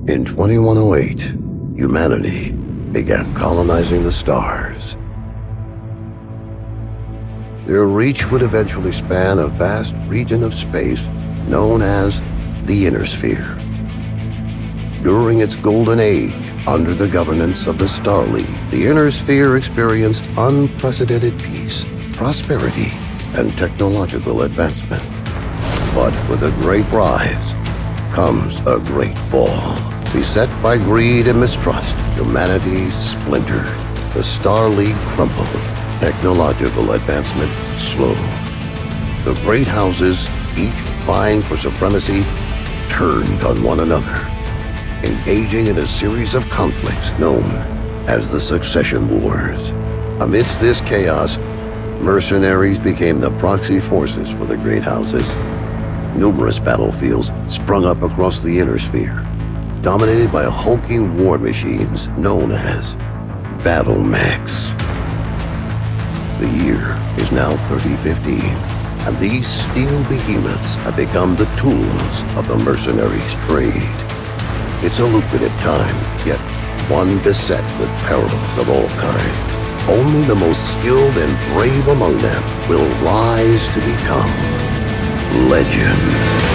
In 2108, humanity began colonizing the stars. Their reach would eventually span a vast region of space known as the Inner Sphere. During its golden age, under the governance of the Star League, the Inner Sphere experienced unprecedented peace, prosperity, and technological advancement. But with a great rise comes a great fall. Beset by greed and mistrust, humanity splintered. The Star League crumbled. Technological advancement slowed. The great houses, each vying for supremacy, turned on one another, engaging in a series of conflicts known as the Succession Wars. Amidst this chaos, mercenaries became the proxy forces for the great houses. Numerous battlefields sprung up across the Inner Sphere, dominated by hulking war machines known as battle mechs. The year is now 3015, and these steel behemoths have become the tools of the mercenaries' trade. It's a lucrative time, yet one beset with perils of all kinds. Only the most skilled and brave among them will rise to become legend.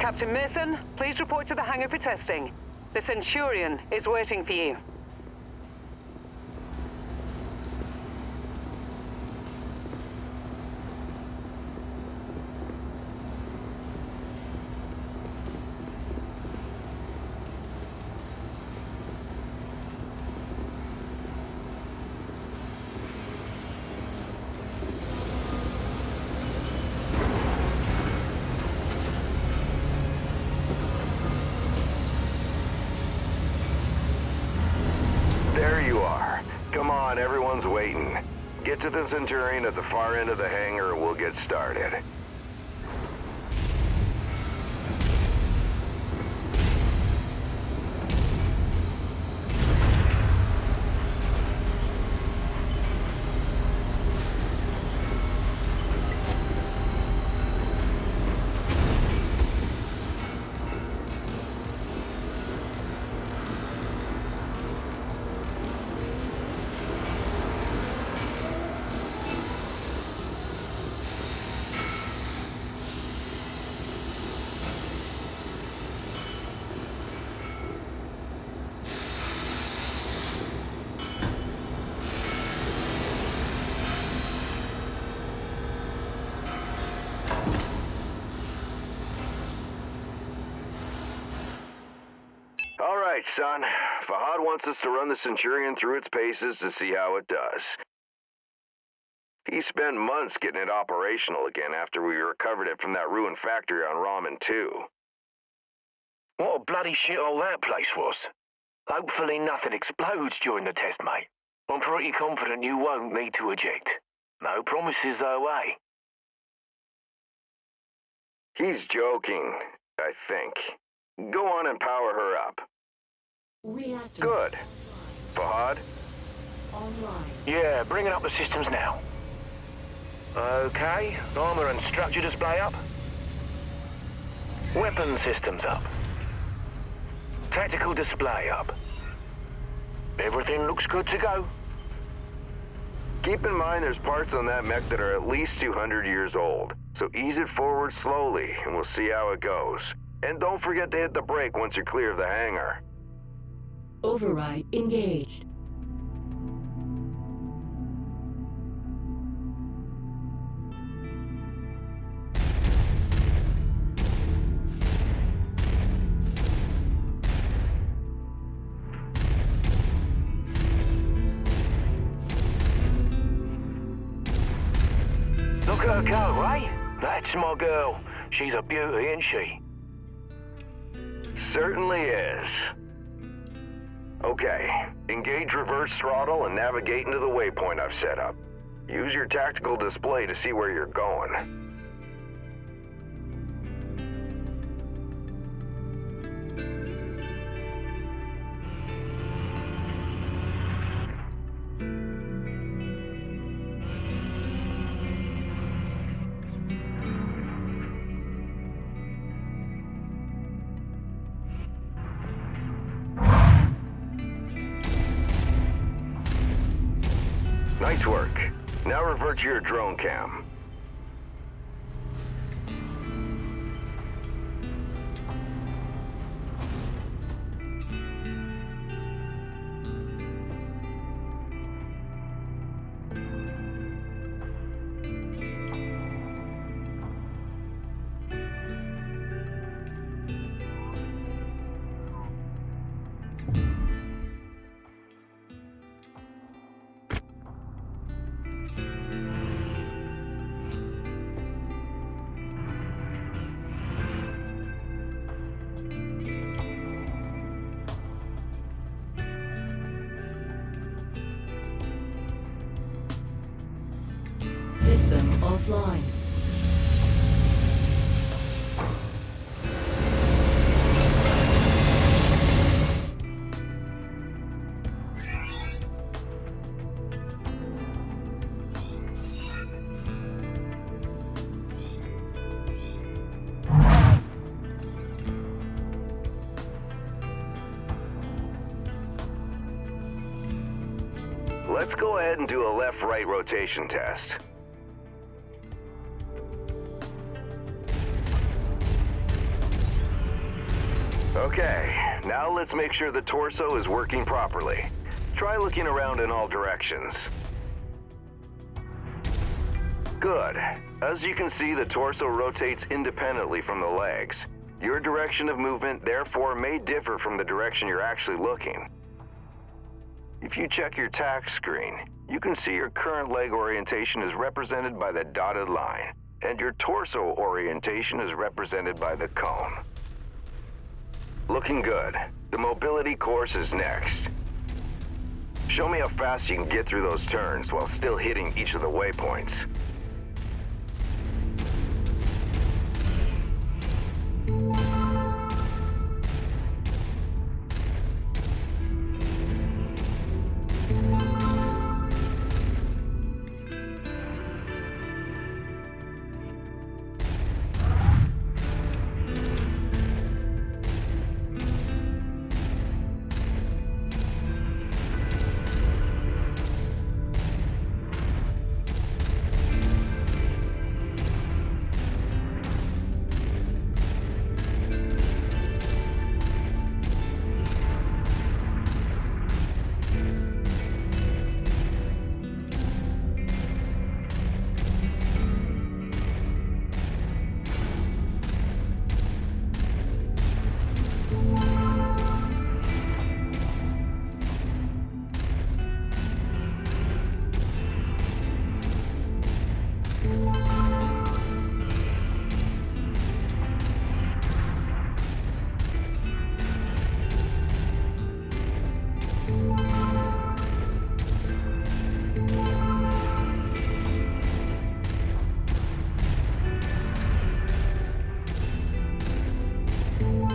Captain Mason, please report to the hangar for testing. The Centurion is waiting for you. Everyone's waiting. Get to the Centurion at the far end of the hangar and we'll get started. Alright, son. Fahad wants us to run the Centurion through its paces to see how it does. He spent months getting it operational again after we recovered it from that ruined factory on Ramen 2. What a bloody shithole that place was. Hopefully nothing explodes during the test, mate. I'm pretty confident you won't need to eject. No promises though, eh? He's joking, I think. Go on and power her up. Reactor. Good. Fahad? Online. Yeah, bringing up the systems now. Okay, armor and structure display up. Weapon systems up. Tactical display up. Everything looks good to go. Keep in mind there's parts on that mech that are at least 200 years old, so ease it forward slowly and we'll see how it goes. And don't forget to hit the brake once you're clear of the hangar. Override engaged. her go, eh? That's my girl. She's a beauty, isn't she? Certainly is. Okay, engage reverse throttle and navigate into the waypoint I've set up. Use your tactical display to see where you're going. Nice work. Now revert to your drone cam. System offline. Let's go ahead and do a left-right rotation test. Okay, now let's make sure the torso is working properly. Try looking around in all directions. Good. As you can see, the torso rotates independently from the legs. Your direction of movement, therefore, may differ from the direction you're actually looking. If you check your tack screen, you can see your current leg orientation is represented by the dotted line, and your torso orientation is represented by the cone. Looking good. The mobility course is next. Show me how fast you can get through those turns while still hitting each of the waypoints.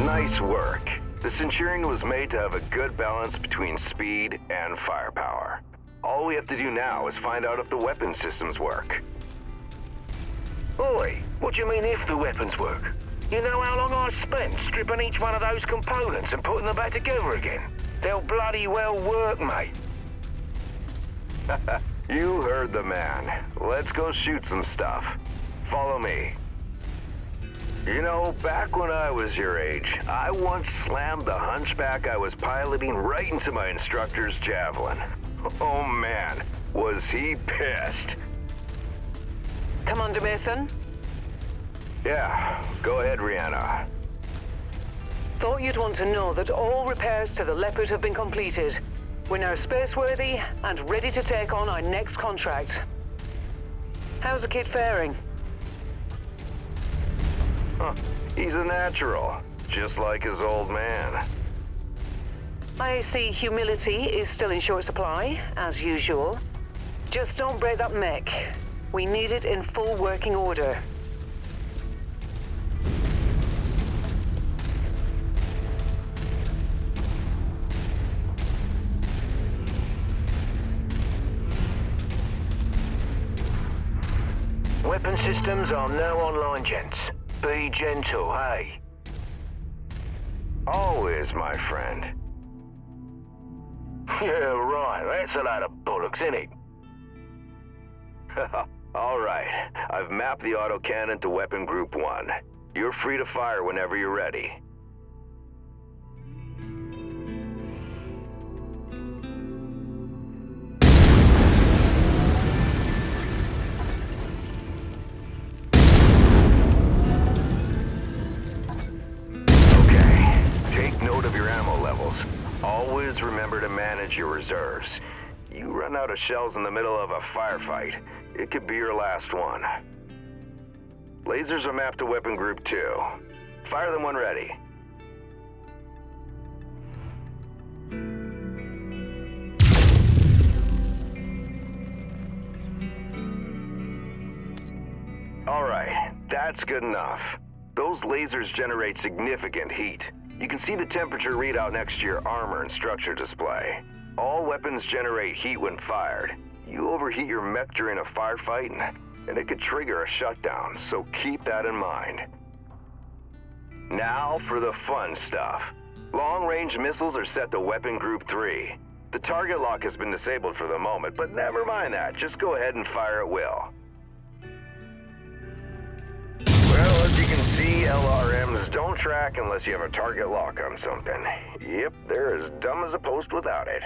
Nice work. The Centurion was made to have a good balance between speed and firepower. All we have to do now is find out if the weapon systems work. Oi, what do you mean if the weapons work? You know how long I've spent stripping each one of those components and putting them back together again? They'll bloody well work, mate. You heard the man. Let's go shoot some stuff. Follow me. You know, back when I was your age, I once slammed the hunchback I was piloting right into my instructor's javelin. Oh man, was he pissed. Commander Mason? Yeah, go ahead, Rihanna. Thought you'd want to know that all repairs to the Leopard have been completed. We're now spaceworthy and ready to take on our next contract. How's the kid faring? Huh, he's a natural, just like his old man. I see humility is still in short supply, as usual. Just don't break that mech. We need it in full working order. Weapon systems are now online, gents. Be gentle, hey? Always, my friend. Yeah, right. That's a load of bollocks, isn't it? All right. I've mapped the autocannon to Weapon Group 1. You're free to fire whenever you're ready. Okay. Take note of your ammo levels. Always remember to manage your reserves. You run out of shells in the middle of a firefight, it could be your last one. Lasers are mapped to Weapon Group 2. Fire them when ready. Alright, that's good enough. Those lasers generate significant heat. You can see the temperature readout next to your armor and structure display. All weapons generate heat when fired. You overheat your mech during a firefight, and it could trigger a shutdown, so keep that in mind. Now for the fun stuff. Long-range missiles are set to Weapon Group 3. The target lock has been disabled for the moment, but never mind that. Just go ahead and fire at will. Well, as you can see, LRMs don't track unless you have a target lock on something. Yep, they're as dumb as a post without it.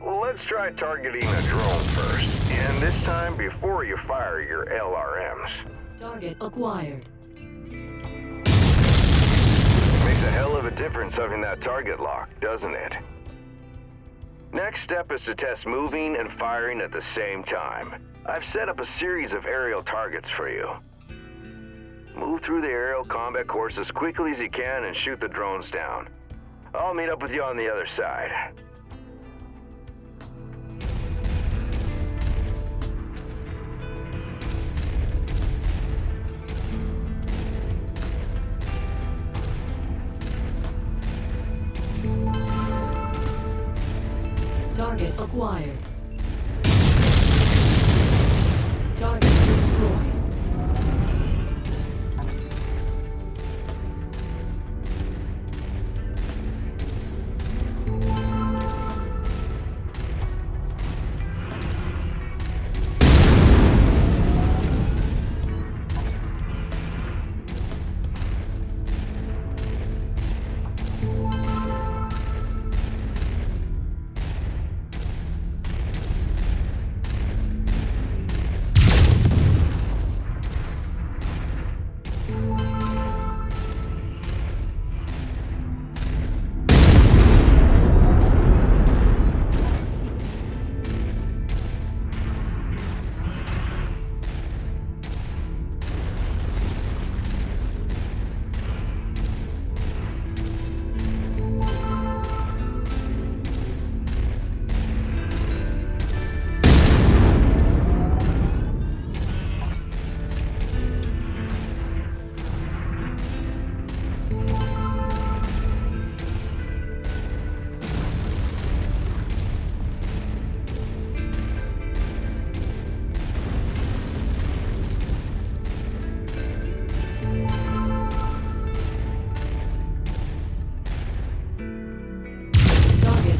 Let's try targeting a drone first, and this time before you fire your LRMs. Target acquired. Makes a hell of a difference having that target lock, doesn't it? Next step is to test moving and firing at the same time. I've set up a series of aerial targets for you. Move through the aerial combat course as quickly as you can and shoot the drones down. I'll meet up with you on the other side. Target acquired. Target destroyed.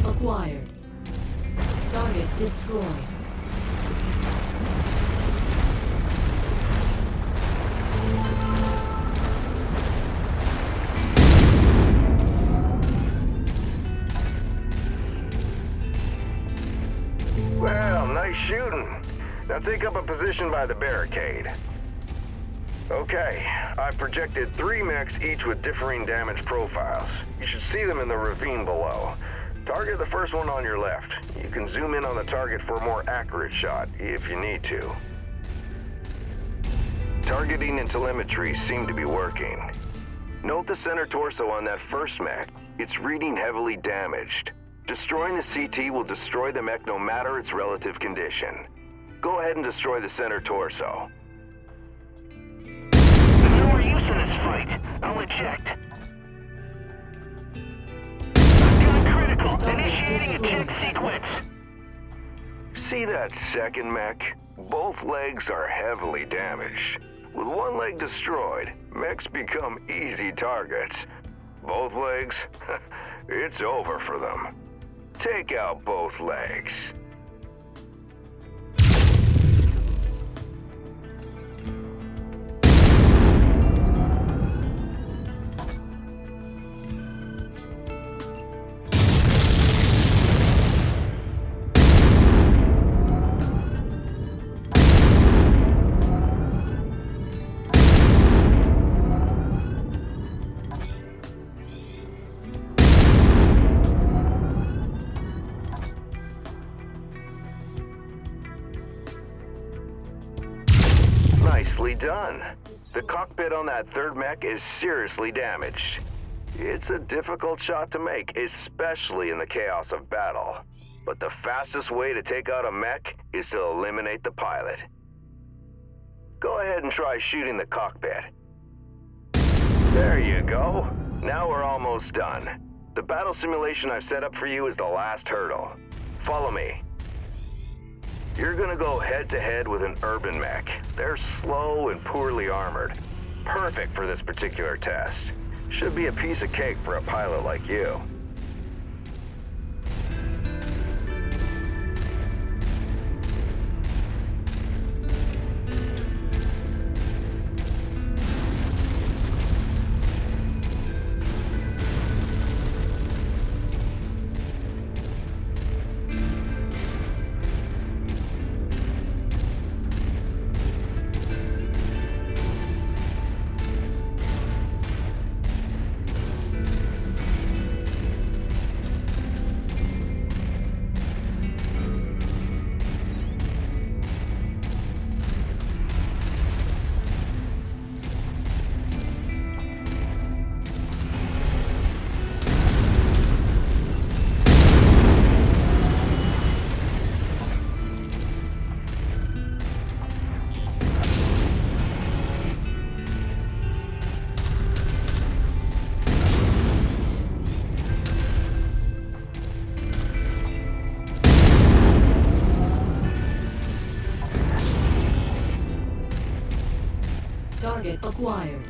Acquired. Target destroyed. Well, nice shooting. Now take up a position by the barricade. Okay, I've projected 3 mechs, each with differing damage profiles. You should see them in the ravine below. Target the first one on your left. You can zoom in on the target for a more accurate shot, if you need to. Targeting and telemetry seem to be working. Note the center torso on that first mech. It's reading heavily damaged. Destroying the CT will destroy the mech no matter its relative condition. Go ahead and destroy the center torso. No more use in this fight. I'll eject. I've got critical. Initiating a check sequence. See that second mech? Both legs are heavily damaged. With one leg destroyed, mechs become easy targets. Both legs? It's over for them. Take out both legs. Nicely done. The cockpit on that third mech is seriously damaged. It's a difficult shot to make, especially in the chaos of battle. But the fastest way to take out a mech is to eliminate the pilot. Go ahead and try shooting the cockpit. There you go. Now we're almost done. The battle simulation I've set up for you is the last hurdle. Follow me. You're gonna go head-to-head with an urban mech. They're slow and poorly armored. Perfect for this particular test. Should be a piece of cake for a pilot like you. Target acquired.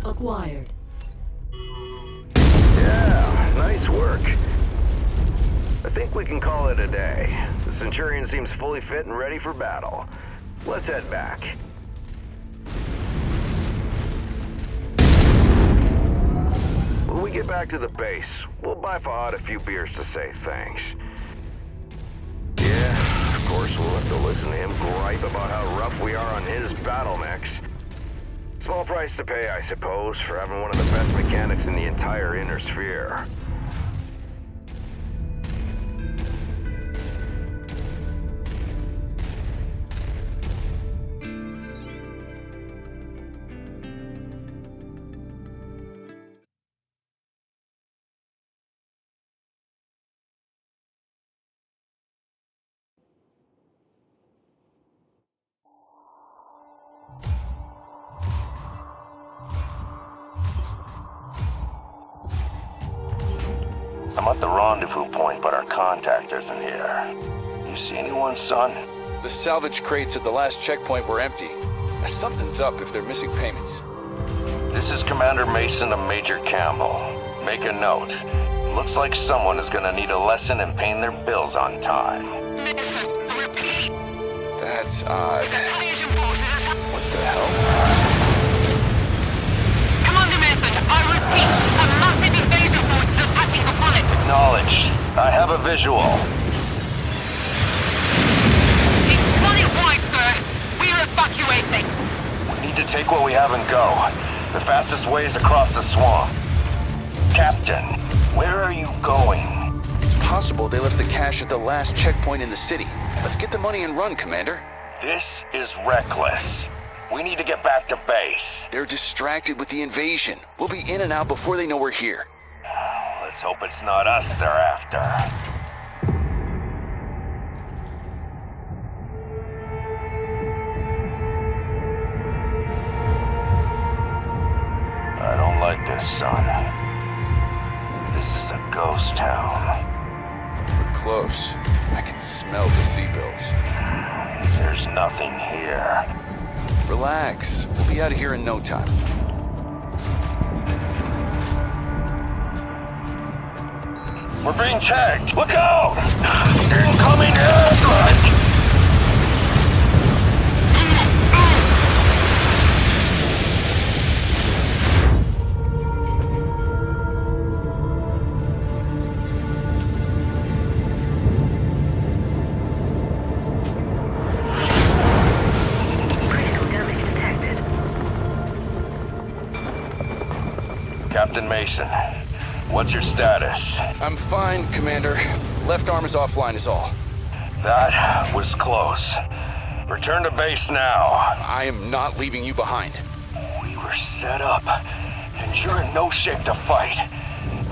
Acquired. Yeah, nice work. I think we can call it a day. The Centurion seems fully fit and ready for battle. Let's head back. When we get back to the base, we'll buy Fahad a few beers to say thanks. Yeah, of course we'll have to listen to him gripe about how rough we are on his battle mechs. Small price to pay, I suppose, for having one of the best mechanics in the entire Inner Sphere. I'm at the rendezvous point, but our contact isn't here. You see anyone, son? The salvage crates at the last checkpoint were empty. Something's up if they're missing payments. This is Commander Mason of Major Campbell. Make a note. Looks like someone is gonna need a lesson in paying their bills on time. That's odd. What the hell? Commander Mason, I repeat, a massive invasion force is attacking the planet. Acknowledged. I have a visual. It's planet-wide, sir. We're evacuating. We need to take what we have and go. The fastest way is across the swamp. Captain, where are you going? It's possible they left the cash at the last checkpoint in the city. Let's get the money and run, Commander. This is reckless. We need to get back to base. They're distracted with the invasion. We'll be in and out before they know we're here. Let's hope it's not us they're after. I don't like this, son. This is a ghost town. We're close. I can smell the seatbelts. There's nothing here. Relax. We'll be out of here in no time. We're being tagged. Look out! Incoming airstrike! Captain Mason, what's your status? I'm fine, Commander. Left arm is offline is all. That was close. Return to base now. I am not leaving you behind. We were set up, and you're in no shape to fight.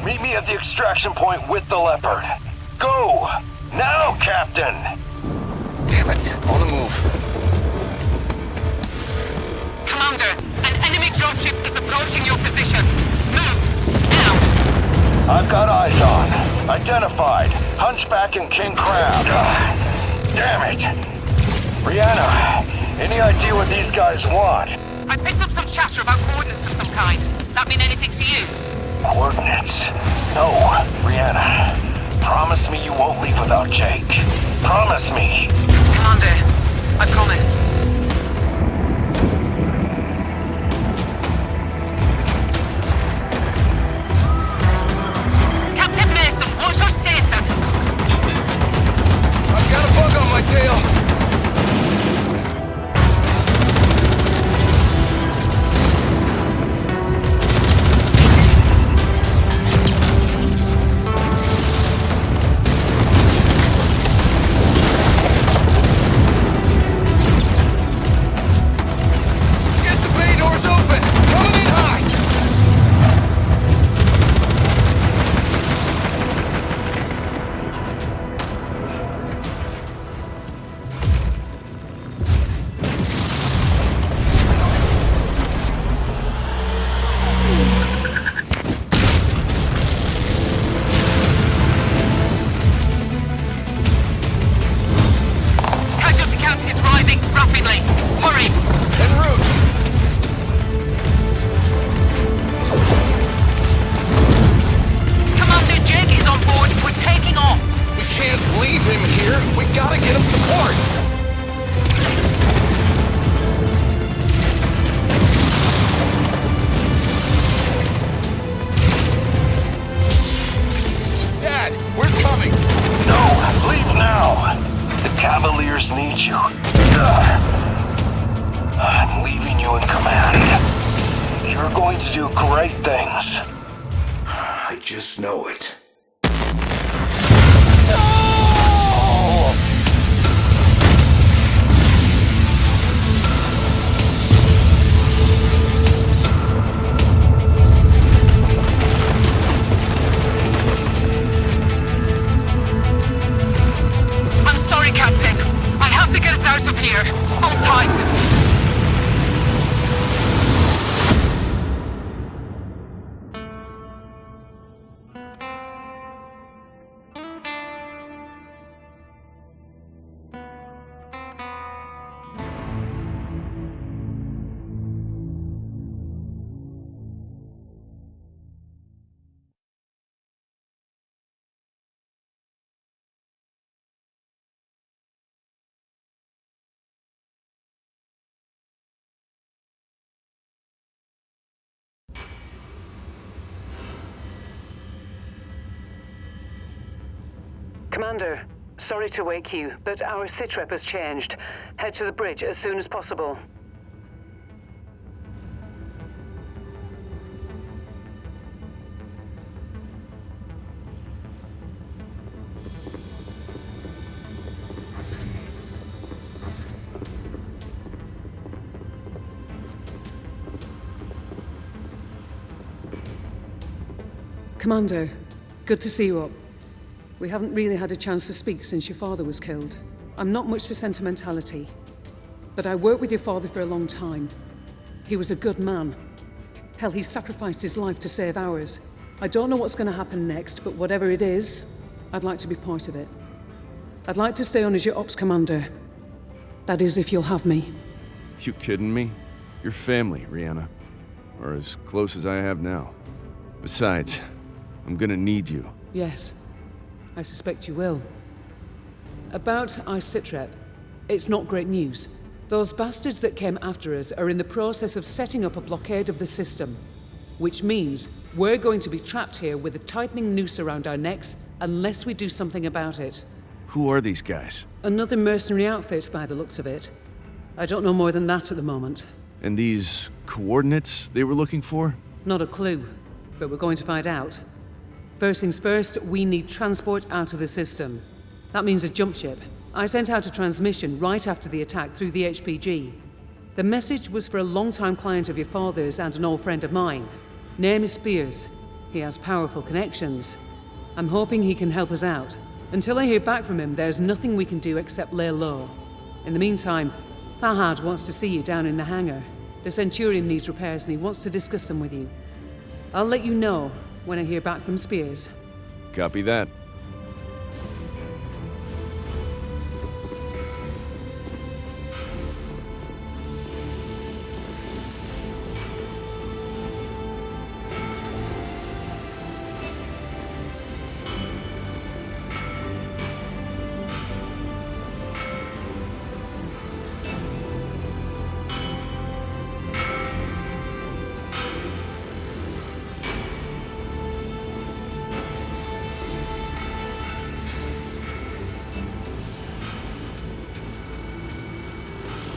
Meet me at the extraction point with the Leopard. Go! Now, Captain! Damn it, on the move. Commander, an enemy dropship is approaching your position. Move, now. I've got eyes on. Identified. Hunchback and King Crab. Damn it! Rihanna, any idea what these guys want? I picked up some chatter about coordinates of some kind. That mean anything to you? Coordinates? No, Rihanna. Promise me you won't leave without Jake. Promise me. Commander, I promise. Captain Mason, what's your status? I've got a bug on my tail. Commander, sorry to wake you, but our sitrep has changed. Head to the bridge as soon as possible. Commander, good to see you up. We haven't really had a chance to speak since your father was killed. I'm not much for sentimentality, but I worked with your father for a long time. He was a good man. Hell, he sacrificed his life to save ours. I don't know what's going to happen next, but whatever it is, I'd like to be part of it. I'd like to stay on as your ops commander. That is, if you'll have me. You kidding me? You're family, Rihanna. Or as close as I have now. Besides, I'm gonna need you. Yes, I suspect you will. About our sitrep, it's not great news. Those bastards that came after us are in the process of setting up a blockade of the system, which means we're going to be trapped here with a tightening noose around our necks unless we do something about it. Who are these guys? Another mercenary outfit by the looks of it. I don't know more than that at the moment. And these coordinates they were looking for? Not a clue, but we're going to find out. First things first, we need transport out of the system. That means a jump ship. I sent out a transmission right after the attack through the HPG. The message was for a long-time client of your father's and an old friend of mine. Name is Spears. He has powerful connections. I'm hoping he can help us out. Until I hear back from him, there's nothing we can do except lay low. In the meantime, Fahad wants to see you down in the hangar. The Centurion needs repairs and he wants to discuss them with you. I'll let you know when I hear back from Spears. Copy that.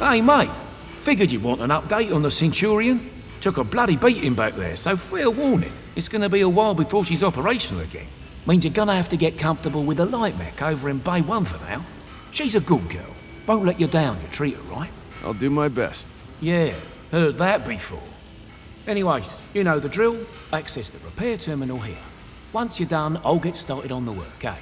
Hey, mate. Figured you'd want an update on the Centurion. Took a bloody beating back there, so fair warning. It's gonna be a while before she's operational again. Means you're gonna have to get comfortable with the light mech over in Bay 1 for now. She's a good girl. Won't let you down, you treat her right. I'll do my best. Yeah, heard that before. Anyways, you know the drill. Access the repair terminal here. Once you're done, I'll get started on the work, eh?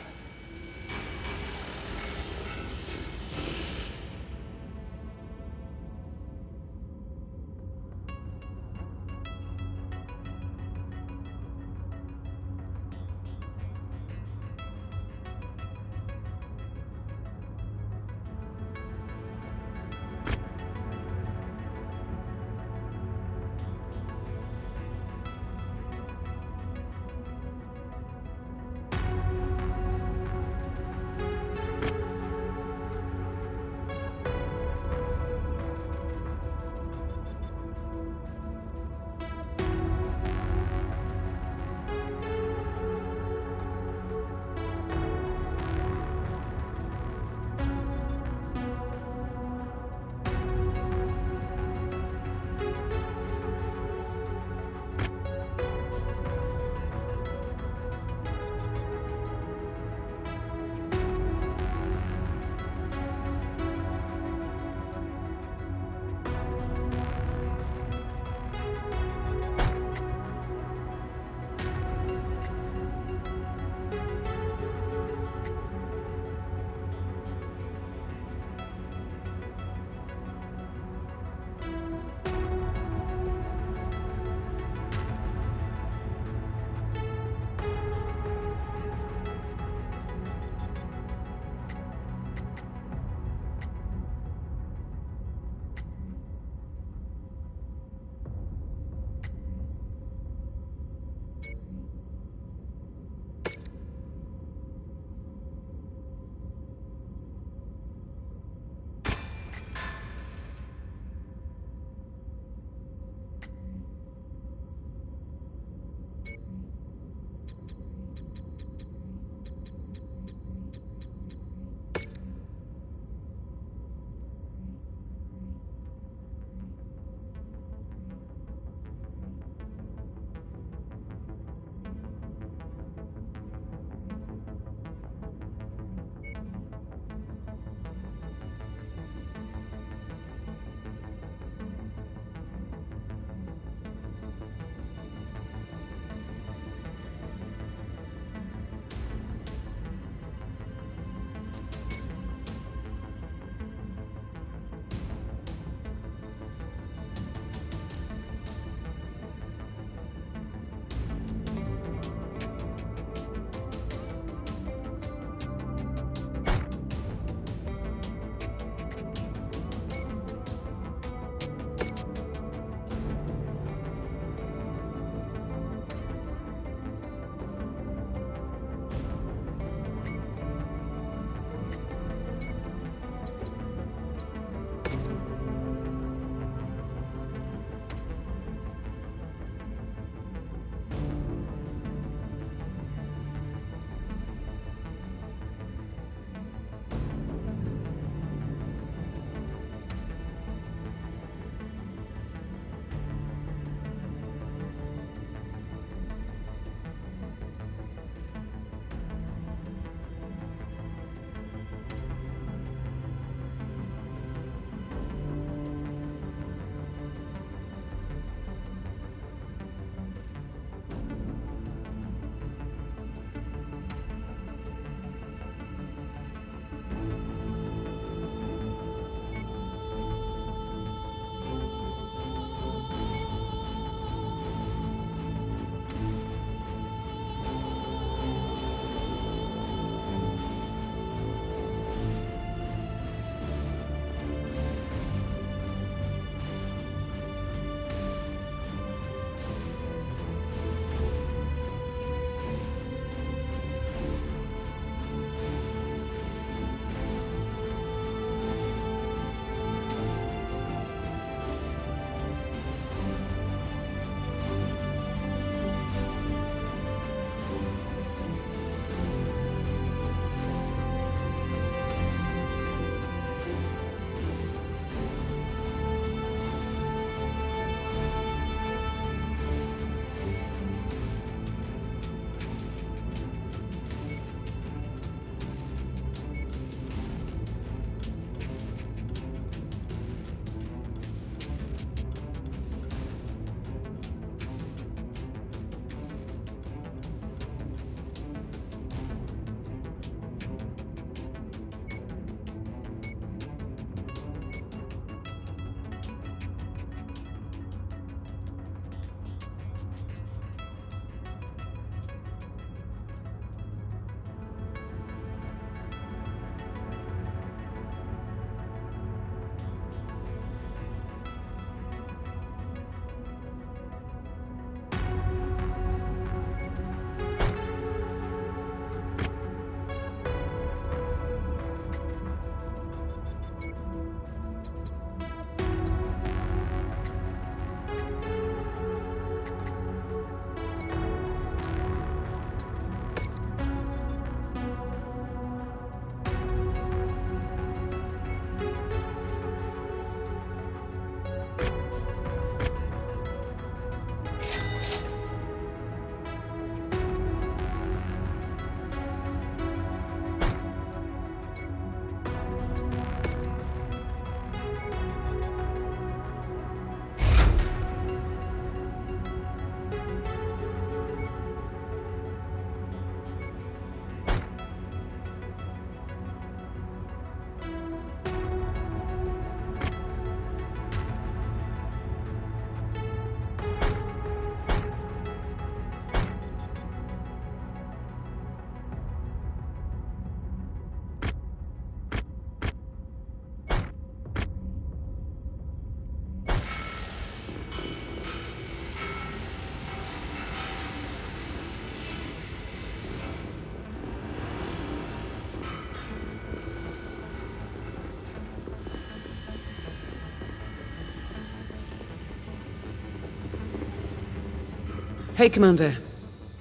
Hey, Commander.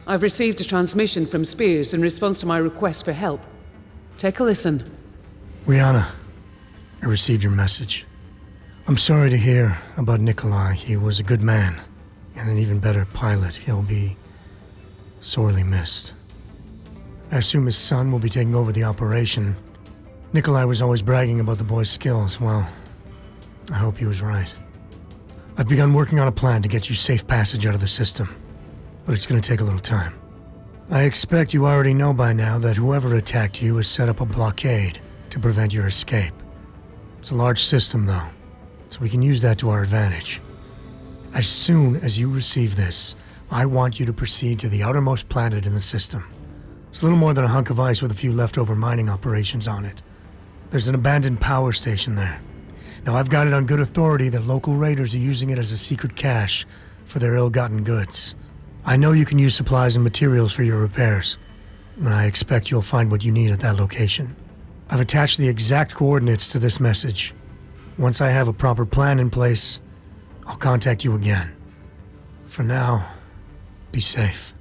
I've received a transmission from Spears in response to my request for help. Take a listen. Rihanna, I received your message. I'm sorry to hear about Nikolai. He was a good man, and an even better pilot. He'll be sorely missed. I assume his son will be taking over the operation. Nikolai was always bragging about the boy's skills. Well, I hope he was right. I've begun working on a plan to get you safe passage out of the system, but it's going to take a little time. I expect you already know by now that whoever attacked you has set up a blockade to prevent your escape. It's a large system, though, so we can use that to our advantage. As soon as you receive this, I want you to proceed to the outermost planet in the system. It's a little more than a hunk of ice with a few leftover mining operations on it. There's an abandoned power station there. Now, I've got it on good authority that local raiders are using it as a secret cache for their ill-gotten goods. I know you can use supplies and materials for your repairs, and I expect you'll find what you need at that location. I've attached the exact coordinates to this message. Once I have a proper plan in place, I'll contact you again. For now, be safe.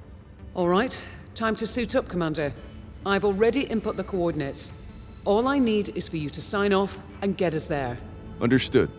All right, time to suit up, Commander. I've already input the coordinates. All I need is for you to sign off and get us there. Understood.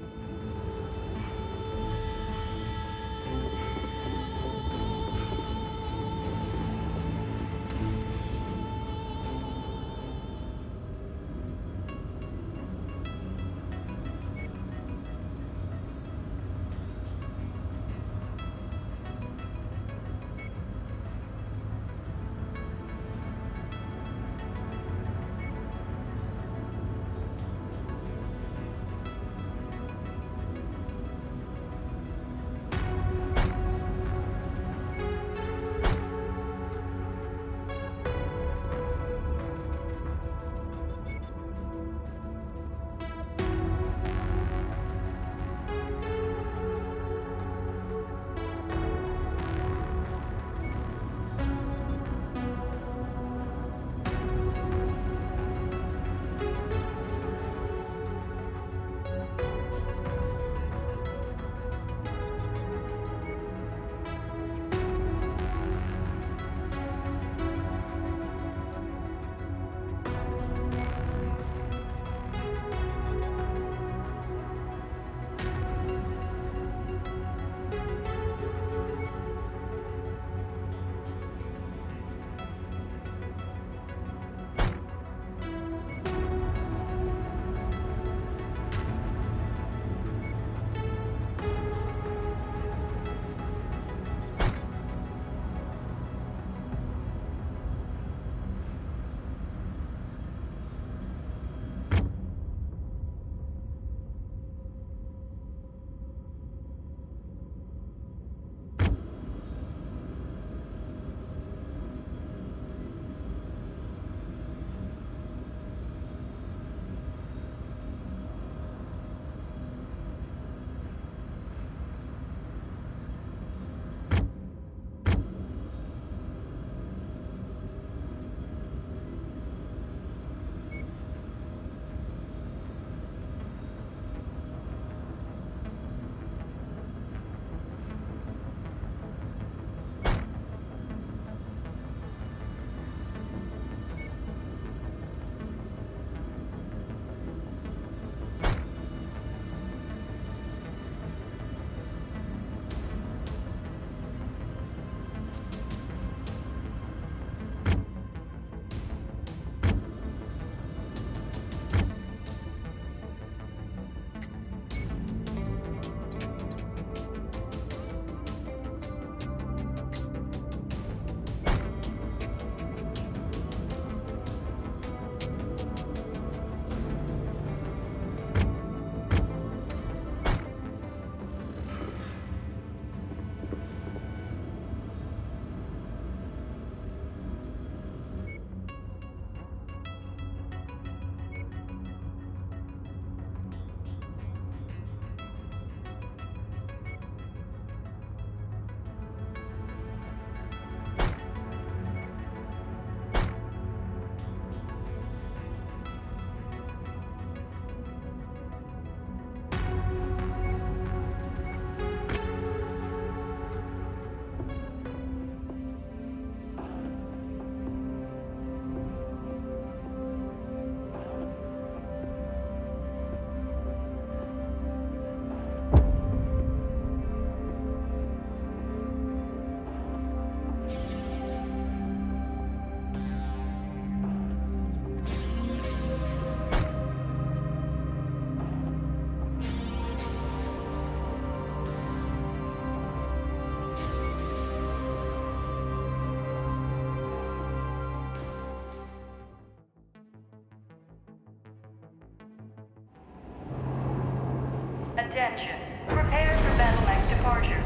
Attention. Prepare for battle mech departure.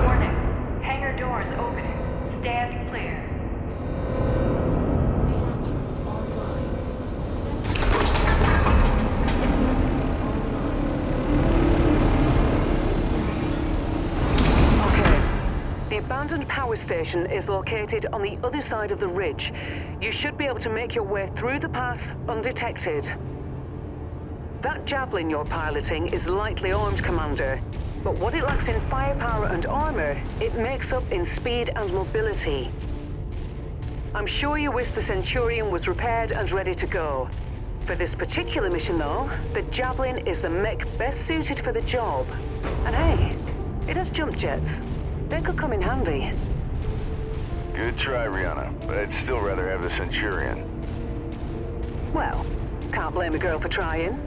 Warning. Hangar doors opening. Stand clear. The abandoned power station is located on the other side of the ridge. You should be able to make your way through the pass undetected. That javelin you're piloting is lightly armed, Commander. But what it lacks in firepower and armor, it makes up in speed and mobility. I'm sure you wish the Centurion was repaired and ready to go. For this particular mission, though, the javelin is the mech best suited for the job. And hey, it has jump jets. They could come in handy. Good try, Rihanna, but I'd still rather have the Centurion. Well, can't blame a girl for trying.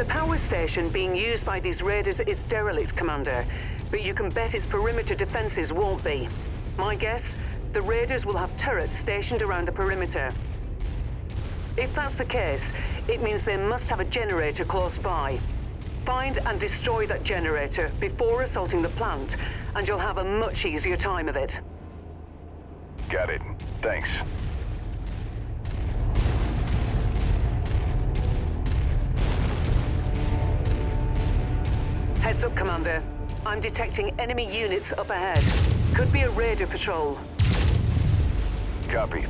The power station being used by these raiders is derelict, Commander, but you can bet its perimeter defenses won't be. My guess, the raiders will have turrets stationed around the perimeter. If that's the case, it means they must have a generator close by. Find and destroy that generator before assaulting the plant, and you'll have a much easier time of it. Got it. Thanks. Heads up, Commander. I'm detecting enemy units up ahead. Could be a raider patrol. Copy.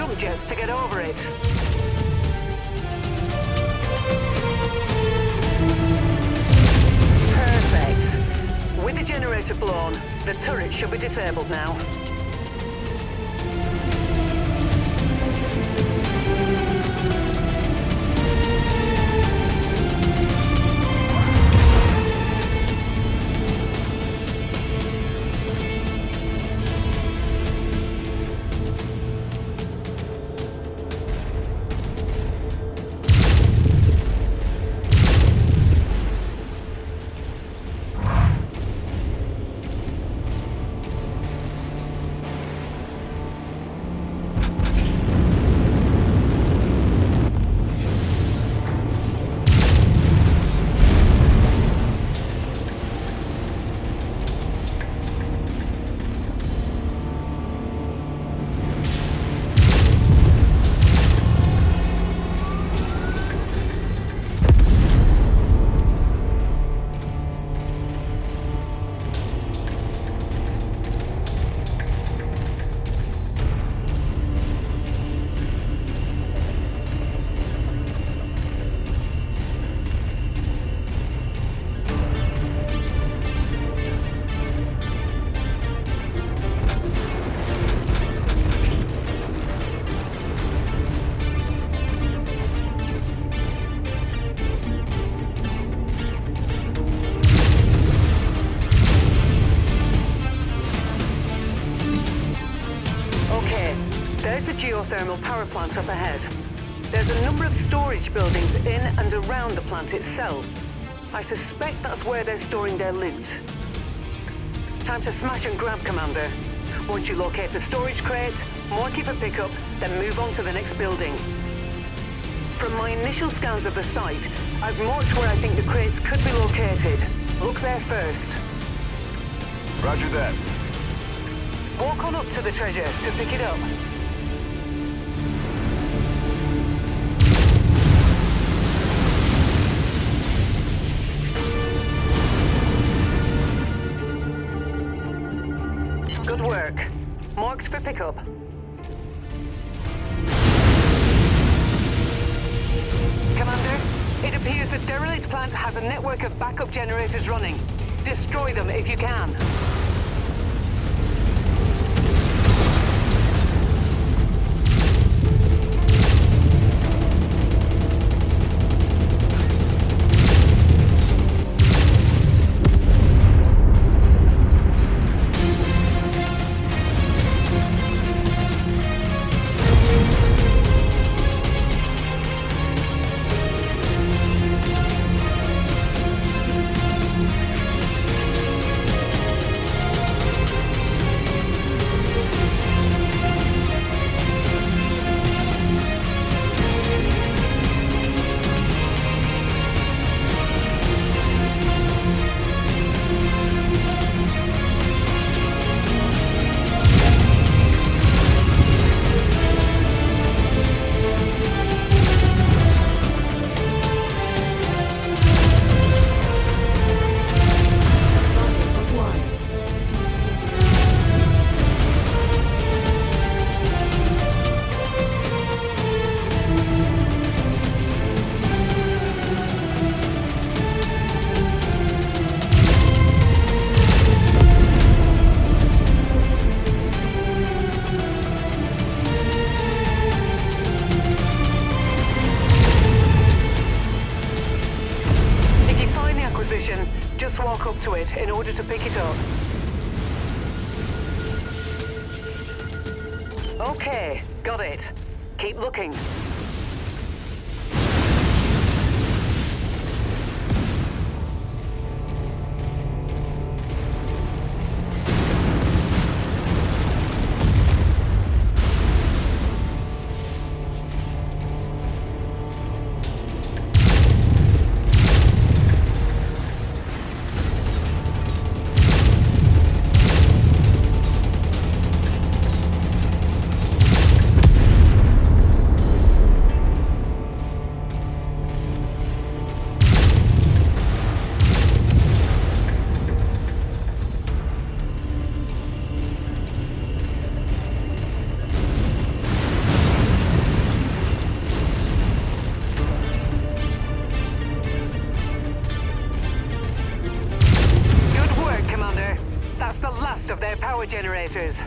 jump jets to get over it. Perfect. With the generator blown, the turret should be disabled now. Geothermal power plant up ahead. There's a number of storage buildings in and around the plant itself. I suspect that's where they're storing their loot. Time to smash and grab, Commander. Once you locate a storage crate, mark it for pickup, then move on to the next building. From my initial scans of the site, I've marked where I think the crates could be located. Look there first. Roger that. Walk on up to the treasure to pick it up. Good work. Marked for pickup. Commander, it appears the derelict plant has a network of backup generators running. Destroy them if you can. Just walk up to it in order to pick it up. Okay, got it. Keep looking. last of their power generators.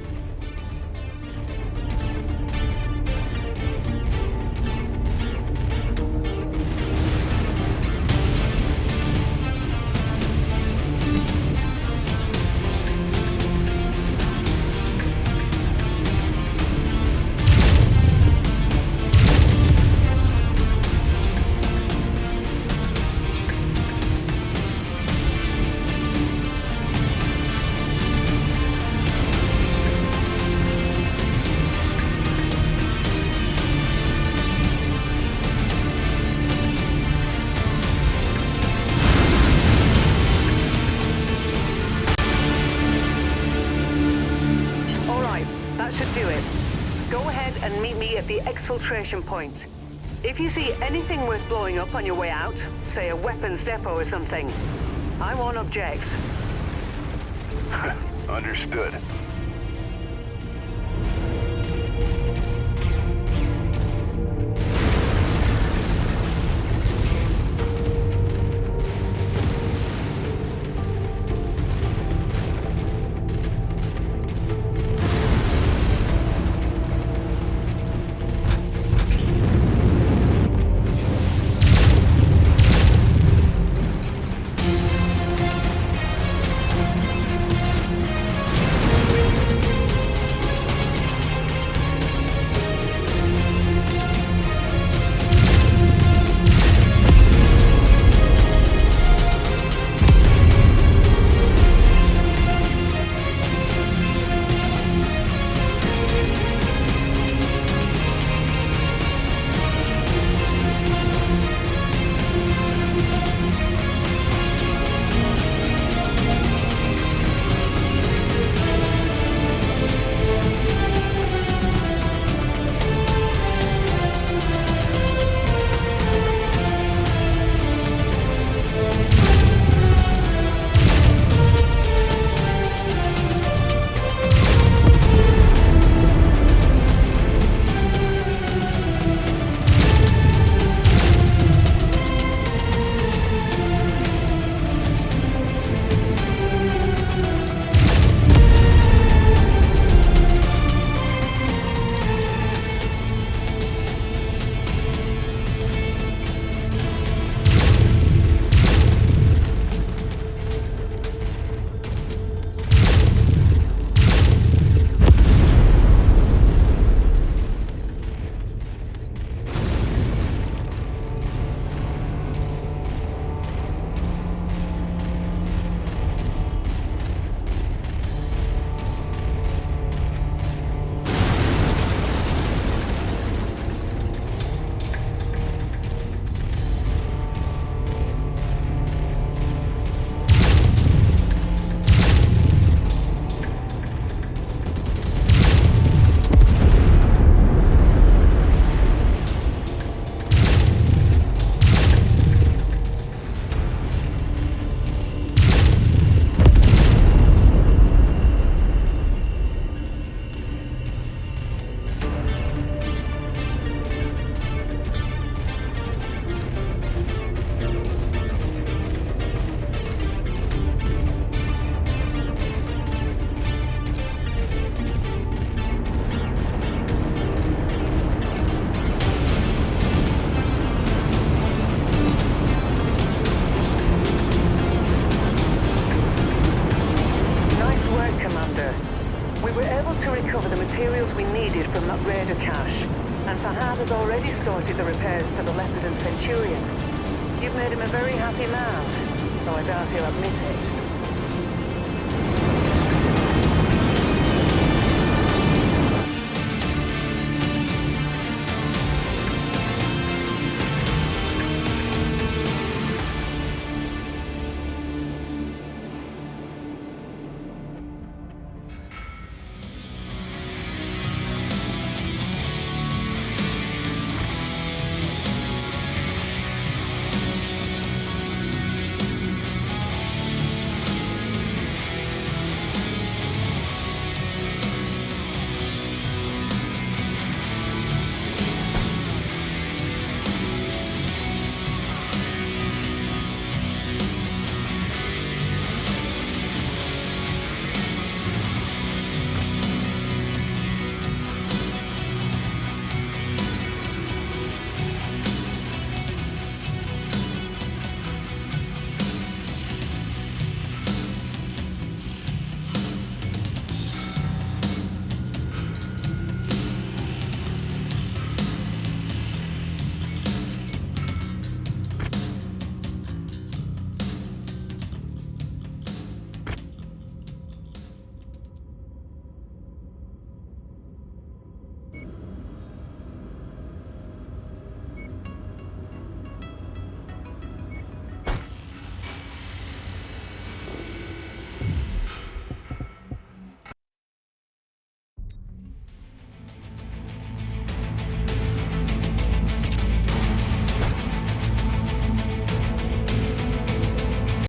And meet me at the exfiltration point. If you see anything worth blowing up on your way out, say a weapons depot or something, I won't object. Understood. to recover the materials we needed from that raider cache, and Fahad has already started the repairs to the Leopard and Centurion. You've made him a very happy man, though I doubt he'll admit it.